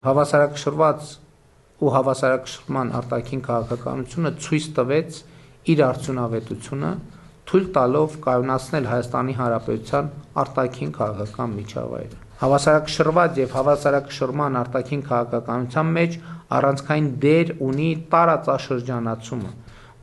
Հավասարակշռված ու հավասարակշռման արտաքին քաղաքականությունը ցույց տվեց իր արդյունավետությունը, թույլ տալով կայունացնել Հայաստանի Հանրապետության արտաքին քաղաքական միջավայրը։ Հավասարակշռված եւ հավասարակշռման արտաքին քաղաքականության մեջ առանցքային դեր ունի տարածաշրջանացումը,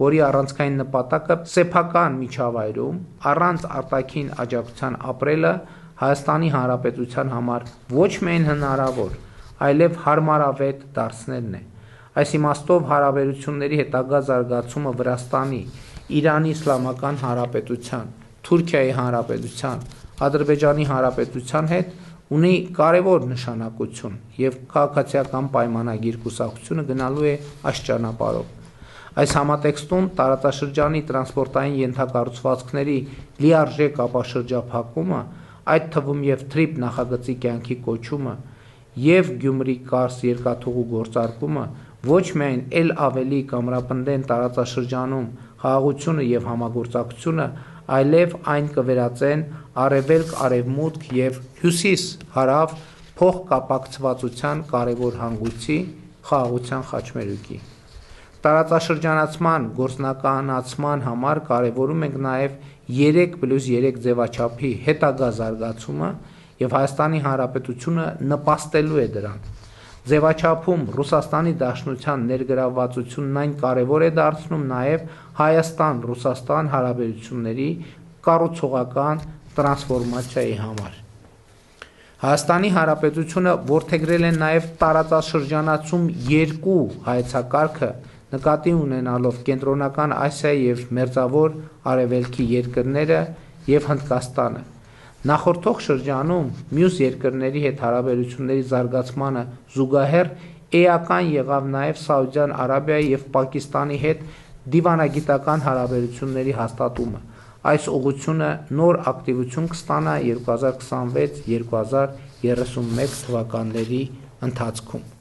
որի առանցքային նպատակը սեփական միջավայրում առանց արտաքին աջակցության ապրելը Հայաստանի Հանրապետության համար ոչ միայն հնարավոր, այլև հարմարավետ դարձնելն է։ Այս իմաստով հարաբերությունների հետագա զարգացումը Վրաստանի, Իրանի Իսլամական Հանրապետության, Թուրքիայի Հանրապետության, Ադրբեջանի Հանրապետության հետ ունի կարևոր նշանակություն եւ քաղաքացիական պայմանագիր կուսակցությունը գնալու է այս ճանապարհով։ Այս համատեքստում տարածաշրջանի տրանսպորտային ենթակառուցվածքների լիարժեք ապաշրջափակումը, այդ թվում եւ TRIP նախագծի կյանքի կոչումը եւ Գյումրի-Կարս երկաթուղու գործարկումը ոչ միայն ել ավելի կամրապնդեն տարածաշրջանում խաղաղությունը եւ համագործակցությունը, այլև այն կվերածեն արևելք-արևմուտք եւ հյուսիս-հարավ փոխկապակցվածության կարևոր հանգույցի խաղաղության խաչմերուկի։ Տարածաշրջանացման գործնականացման համար կարևորում ենք նաեւ 3+3 ձևաչափի հետագա զարգացումը եւ Հայաստանի Հանրապետությունը նպաստելու է դրան։ Ձևաչափում Ռուսաստանի Դաշնության ներգրավվածությունն այն կարևոր է դարձնում նաեւ Հայաստան-Ռուսաստան հարաբերությունների կառուցողական տրանսֆորմացիայի համար։ Հայաստանի Հանրապետությունը որդեգրել է նաեւ տարածաշրջանացում 2 հայեցակարգը, նկատի ունենալով Կենտրոնական Ասիայի եւ Մերձավոր Արևելքի երկրները եւ Հնդկաստանը։ Նախորդող շրջանում մյուս երկրների հետ հարաբերությունների զարգացմանը զուգահեռ էական եղավ նաեւ Սաուդյան Արաբիայի եւ Պակիստանի հետ դիվանագիտական հարաբերությունների հաստատումը։ Այս ուղղությունը նոր ակտիվություն կստանա 2026-2031 թվականների ընթացքում։